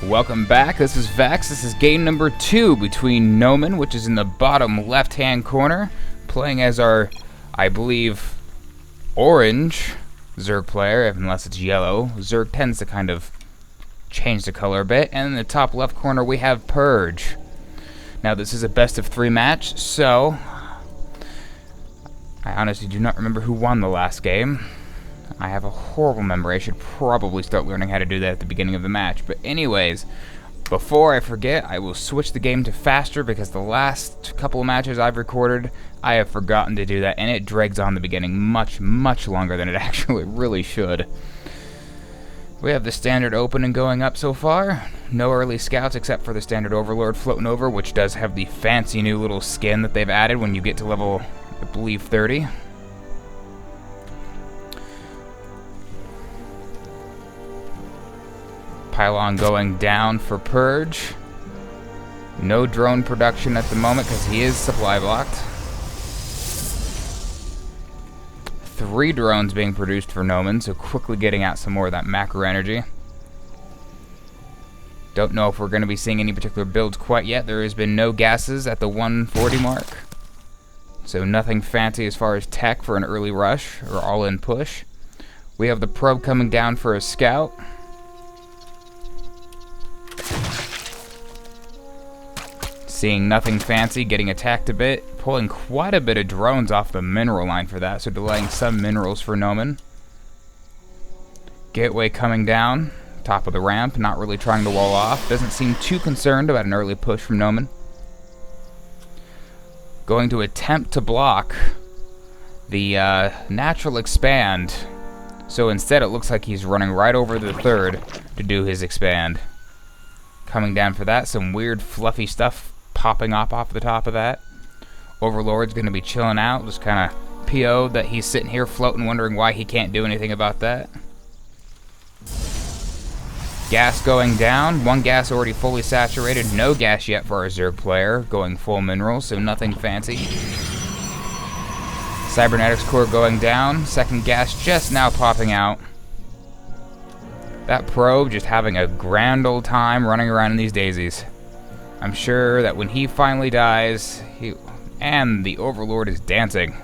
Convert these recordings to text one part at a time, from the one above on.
Welcome back. This is Vex. This is game number 2 between Noman, which is in the bottom left-hand corner, playing as our, I believe, orange Zerg player, unless it's yellow. Zerg tends to kind of change the color a bit. And in the top left corner, we have Purge. Now, this is a best-of-3 match, so I honestly do not remember who won the last game. I have a horrible memory. I should probably start learning how to do that at the beginning of the match. But anyways, before I forget, I will switch the game to faster because the last couple of matches I've recorded, I have forgotten to do that, and it drags on the beginning much, much longer than it actually really should. We have the standard opening going up so far. No early scouts except for the standard overlord floating over, which does have the fancy new little skin that they've added when you get to level, I believe, 30. Pylon going down for Purge. No drone production at the moment because he is supply blocked. 3 drones being produced for Noman, so quickly getting out some more of that macro energy. Don't know if we're going to be seeing any particular builds quite yet. There has been no gases at the 140 mark. So nothing fancy as far as tech for an early rush or all-in push. We have the probe coming down for a scout. Seeing nothing fancy, getting attacked a bit, pulling quite a bit of drones off the mineral line for that, so delaying some minerals for Noman. Gateway coming down, top of the ramp, not really trying to wall off, doesn't seem too concerned about an early push from Noman. Going to attempt to block the natural expand, so instead it looks like he's running right over the third to do his expand. Coming down for that, some weird fluffy stuff popping off the top of that. Overlord's going to be chilling out, just kind of PO'd that he's sitting here floating, wondering why he can't do anything about that. Gas going down, 1 gas already fully saturated, no gas yet for our Zerg player, going full minerals, so nothing fancy. Cybernetics core going down, 2nd gas just now popping out. That probe just having a grand old time running around in these daisies. I'm sure that when he finally dies, and the Overlord is dancing,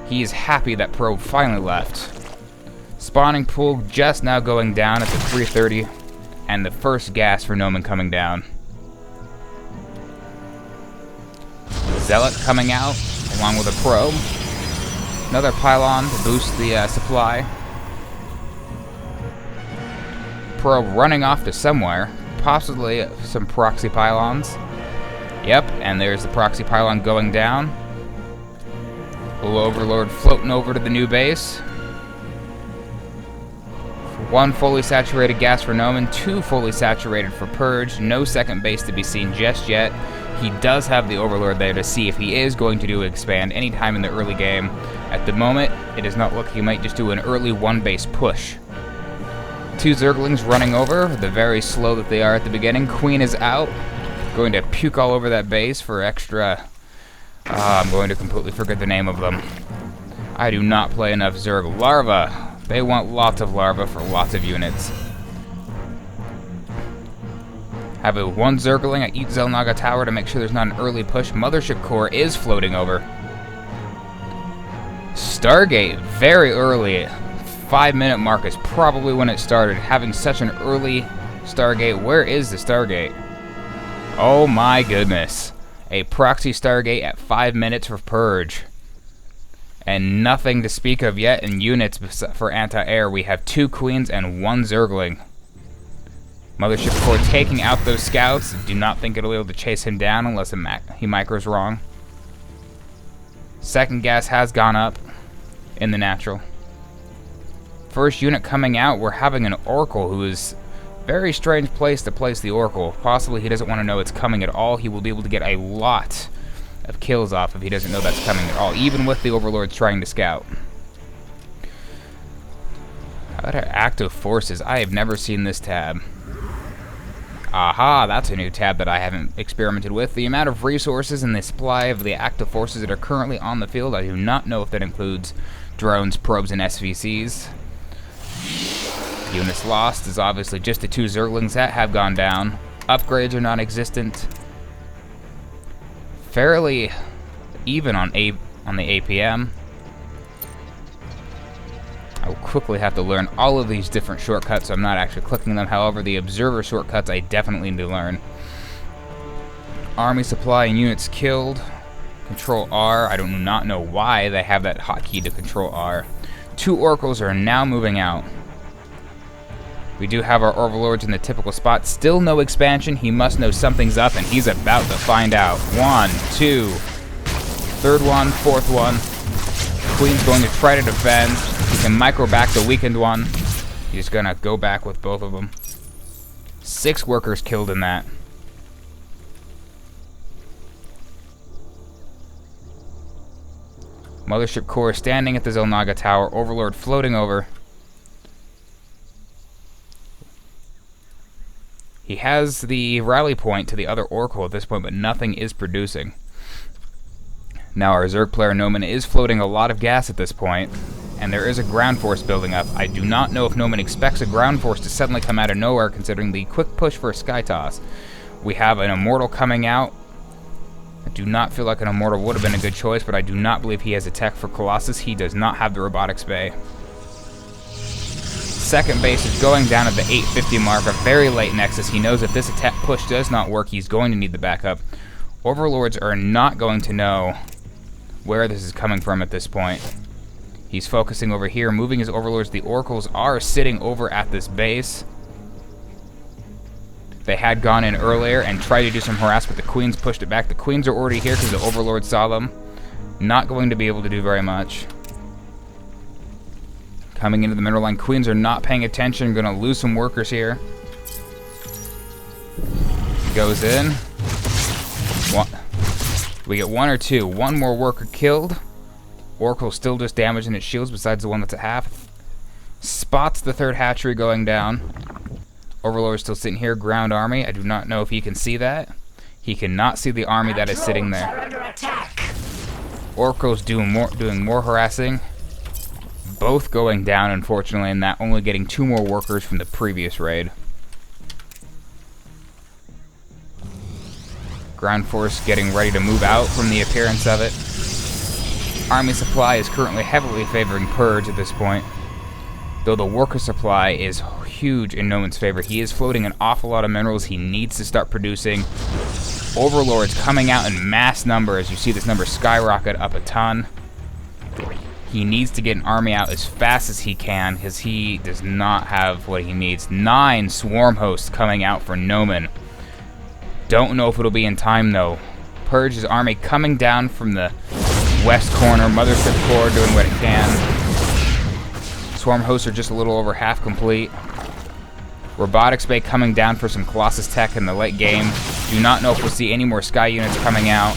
he is happy that probe finally left. Spawning pool just now going down at the 330, and the first gas for Noman coming down. Zealot coming out, along with a probe. Another pylon to boost the supply. Probe running off to somewhere, possibly some proxy pylons. Yep, and there's the proxy pylon going down. Little Overlord floating over to the new base. 1 fully saturated gas for Noman, 2 fully saturated for Purge. No second base to be seen just yet. He does have the Overlord there to see if he is going to do expand anytime in the early game. At the moment, it does not look he might just do an early 1 base push. 2 Zerglings running over, the very slow that they are at the beginning. Queen is out. Going to puke all over that base for extra... I'm going to completely forget the name of them. I do not play enough Zerg. Larva. They want lots of larva for lots of units. Have a 1 Zergling at each Zelnaga tower to make sure there's not an early push. Mothership core is floating over. Stargate, very early. 5-minute mark is probably when it started. Having such an early Stargate. Where is the Stargate? Oh my goodness. A proxy Stargate at 5 minutes for Purge. And nothing to speak of yet in units for anti-air. We have 2 Queens and 1 Zergling. Mothership core taking out those scouts. Do not think it'll be able to chase him down unless he micros wrong. 2nd gas has gone up in the natural. First unit coming out, we're having an Oracle who is very strange place to place the Oracle. Possibly he doesn't want to know it's coming at all. He will be able to get a lot of kills off if he doesn't know that's coming at all, even with the Overlords trying to scout. How about our active forces? I have never seen this tab. Aha, that's a new tab that I haven't experimented with. The amount of resources and the supply of the active forces that are currently on the field, I do not know if that includes drones, probes, and SVCs. Units lost is obviously just the 2 Zerglings that have gone down. Upgrades are non-existent. Fairly even on the APM. I will quickly have to learn all of these different shortcuts, so I'm not actually clicking them. However, the observer shortcuts I definitely need to learn. Army supply and units killed. Control R. I do not know why they have that hotkey to Control R. 2 Oracles are now moving out. We do have our Overlords in the typical spot. Still no expansion. He must know something's up, and he's about to find out. 1, 2, third one, fourth one. Queen's going to try to defend. He can micro back the weakened one. He's going to go back with both of them. 6 workers killed in that. Mothership Core standing at the Zelnaga Tower. Overlord floating over. He has the rally point to the other Oracle at this point, but nothing is producing. Now our Zerg player Noman is floating a lot of gas at this point, and there is a ground force building up. I do not know if Noman expects a ground force to suddenly come out of nowhere, considering the quick push for a Sky Toss. We have an Immortal coming out. I do not feel like an Immortal would have been a good choice, but I do not believe he has a tech for Colossus. He does not have the Robotics Bay. Second base is going down at the 850 mark, a very late Nexus. He knows if this attack push does not work, he's going to need the backup. Overlords are not going to know where this is coming from at this point. He's focusing over here, moving his Overlords. The Oracles are sitting over at this base. They had gone in earlier and tried to do some harassment. The Queens pushed it back. The Queens are already here because the Overlord saw them. Not going to be able to do very much. Coming into the middle line. Queens are not paying attention. Going to lose some workers here. Goes in. We get 1 or 2. 1 more worker killed. Oracle still just damaging its shields besides the one that's at half. Spots the 3rd hatchery going down. Overlord is still sitting here. Ground army. I do not know if he can see that. He cannot see the army that is sitting there. Oracle's doing more harassing. Both going down, unfortunately, and that only getting 2 more workers from the previous raid. Ground force getting ready to move out from the appearance of it. Army supply is currently heavily favoring Purge at this point, though the worker supply is huge in Noman's favor. He is floating an awful lot of minerals. He needs to start producing. Overlords coming out in mass number. As you see, this number skyrocket up a ton. He needs to get an army out as fast as he can because he does not have what he needs. 9 swarm hosts coming out for Noman. Don't know if it'll be in time, though. Purge's army coming down from the west corner. Mothership Core doing what it can. Swarm hosts are just a little over half complete. Robotics Bay coming down for some Colossus tech in the late game. Do not know if we'll see any more Sky units coming out.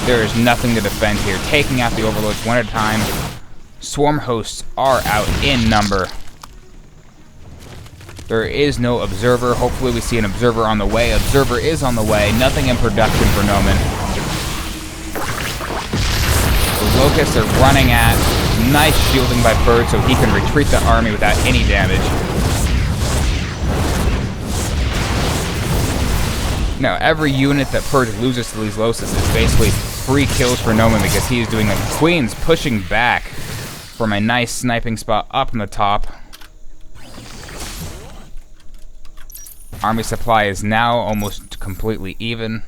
There is nothing to defend here. Taking out the Overlords one at a time. Swarm hosts are out in number. There is no Observer. Hopefully we see an Observer on the way. Observer is on the way. Nothing in production for Noman. The Locusts are running at. Nice shielding by Purge so he can retreat the army without any damage. Now, every unit that Purge loses to these Locusts is basically free kills for Noman because he is doing them. Queens pushing back from a nice sniping spot up on the top. Army supply is now almost completely even.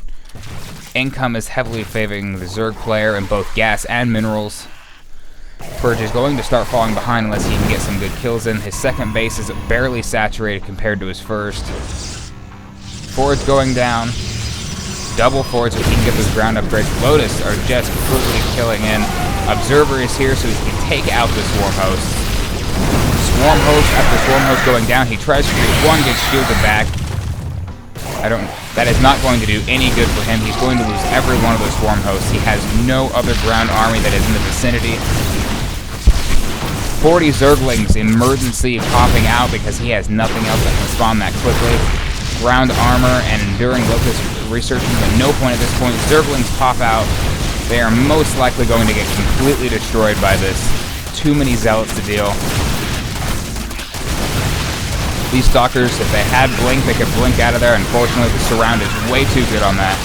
Income is heavily favoring the Zerg player in both gas and minerals. Purge is going to start falling behind unless he can get some good kills in. His second base is barely saturated compared to his first. Forwards going down. Double forwards so he can get those ground upgrades. Lotus are just completely killing in. Observer is here so he can take out the Swarm Host. Swarm Host after Swarm Host going down. He tries to create one, gets shielded back. That is not going to do any good for him. He's going to lose every one of those Swarm Hosts. He has no other ground army that is in the vicinity. 40 Zerglings emergency popping out because he has nothing else that can spawn that quickly. Ground armor and enduring Locust researching, but no point at this point. Zerglings pop out. They are most likely going to get completely destroyed by this. Too many Zealots to deal. These stalkers, if they had blink, they could blink out of there. Unfortunately, the surround is way too good on that.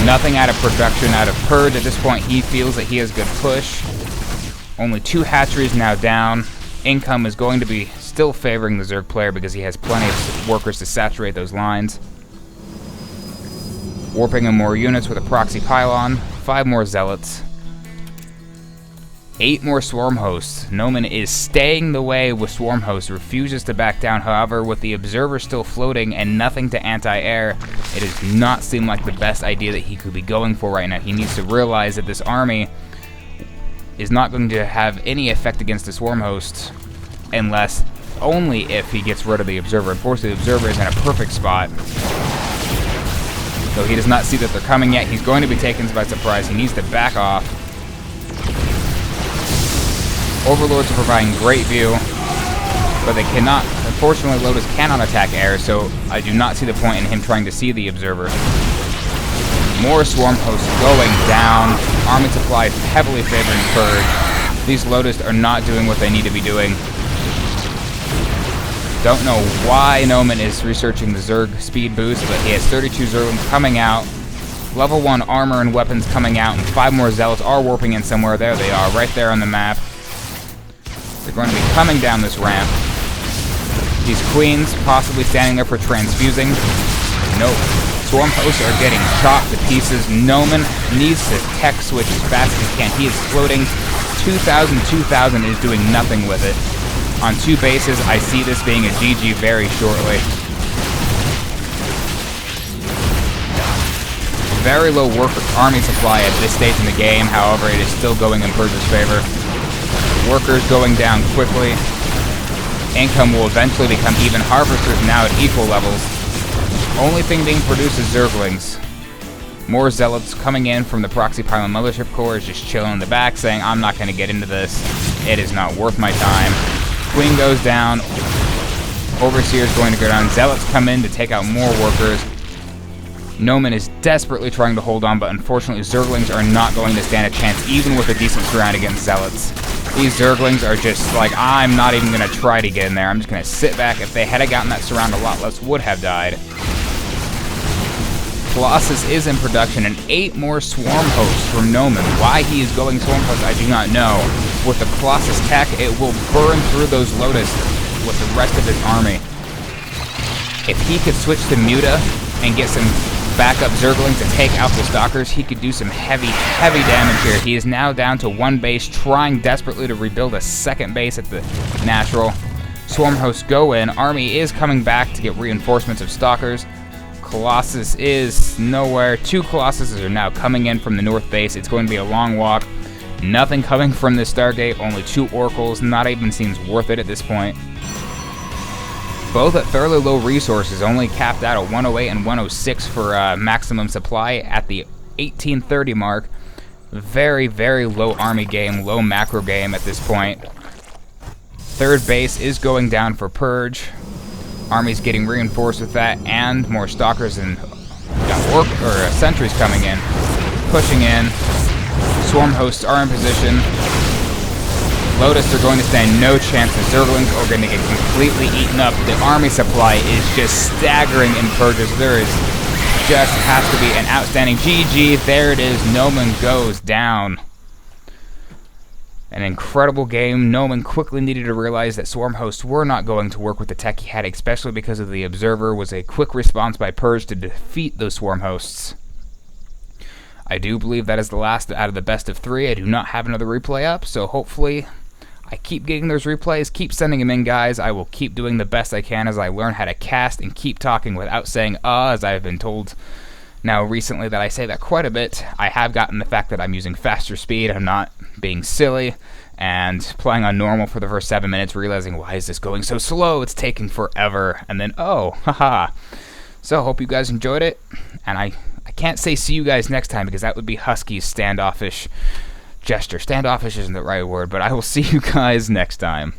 Nothing out of production out of Purge. At this point, he feels that he has good push. Only 2 hatcheries now down. Income is going to be still favoring the Zerg player because he has plenty of workers to saturate those lines. Warping in more units with a proxy pylon. 5 more zealots. 8 more swarm hosts. Noman is staying the way with swarm hosts, refuses to back down. However, with the observer still floating and nothing to anti-air, it does not seem like the best idea that he could be going for right now. He needs to realize that this army is not going to have any effect against the swarm hosts unless only if he gets rid of the observer. Unfortunately, the observer is in a perfect spot. Though he does not see that they're coming yet, he's going to be taken by surprise. He needs to back off. Overlords are providing great view, but they cannot, unfortunately Lotus cannot attack air, so I do not see the point in him trying to see the observer. More swarm hosts going down. Army supply is heavily favoring Purge. These Lotus are not doing what they need to be doing. Don't know why Noman is researching the Zerg speed boost, but he has 32 Zerglings coming out. Level 1 armor and weapons coming out, and 5 more Zealots are warping in somewhere. There they are, right there on the map. They're going to be coming down this ramp. These queens possibly standing there for transfusing. Nope. Swarm hosts are getting chopped to pieces. Noman needs to tech switch as fast as he can. He is floating 2,000, 2,000 is doing nothing with it. On 2 bases, I see this being a GG very shortly. Very low army supply at this stage in the game. However, it is still going in Purge's favor. Workers going down quickly. Income will eventually become even. Harvesters now at equal levels. Only thing being produced is Zerglings. More Zealots coming in from the Proxy Pylon Mothership Corps is just chilling in the back saying, I'm not going to get into this. It is not worth my time. Queen goes down. Overseer is going to go down. Zealots come in to take out more workers. Noman is desperately trying to hold on, but unfortunately Zerglings are not going to stand a chance even with a decent surround against Zealots. These Zerglings are just like, I'm not even going to try to get in there. I'm just going to sit back. If they had gotten that surround, a lot less would have died. Colossus is in production, and 8 more swarm hosts from Noman. Why he is going swarm hosts, I do not know. With the Colossus tech, it will burn through those Lotus with the rest of his army. If he could switch to Muta and get some backup Zerglings to take out the Stalkers, he could do some heavy, heavy damage here. He is now down to 1 base, trying desperately to rebuild a 2nd base at the natural. Swarm hosts go in. Army is coming back to get reinforcements of Stalkers. Colossus is nowhere. 2 Colossuses are now coming in from the north base. It's going to be a long walk. Nothing coming from the Stargate. Only 2 Oracles. Not even seems worth it at this point. Both at fairly low resources, only capped out at 108 and 106 for maximum supply at the 1830 mark. Very, very low army game, low macro game at this point. 3rd base is going down for Purge. Army's getting reinforced with that, and more Stalkers and sentries coming in. Pushing in. Swarm hosts are in position. Lotus are going to stand no chance. The Zerglings are going to get completely eaten up. The army supply is just staggering in Purges. There is just has to be an outstanding GG. There it is. Noman goes down. An incredible game. Noman quickly needed to realize that swarm hosts were not going to work with the tech he had, especially because of the observer. Was a quick response by Purge to defeat those swarm hosts. I do believe that is the last out of the best of 3. I do not have another replay up, so hopefully I keep getting those replays. Keep sending them in, guys. I will keep doing the best I can as I learn how to cast and keep talking without saying as I have been told now recently that I say that quite a bit. I have gotten the fact that I'm using faster speed. I'm not being silly and playing on normal for the first 7 minutes, realizing, why is this going so slow? It's taking forever. And then, oh, haha. So, hope you guys enjoyed it. And I can't say see you guys next time because that would be Husky's standoffish gesture. Standoffish isn't the right word, but I will see you guys next time.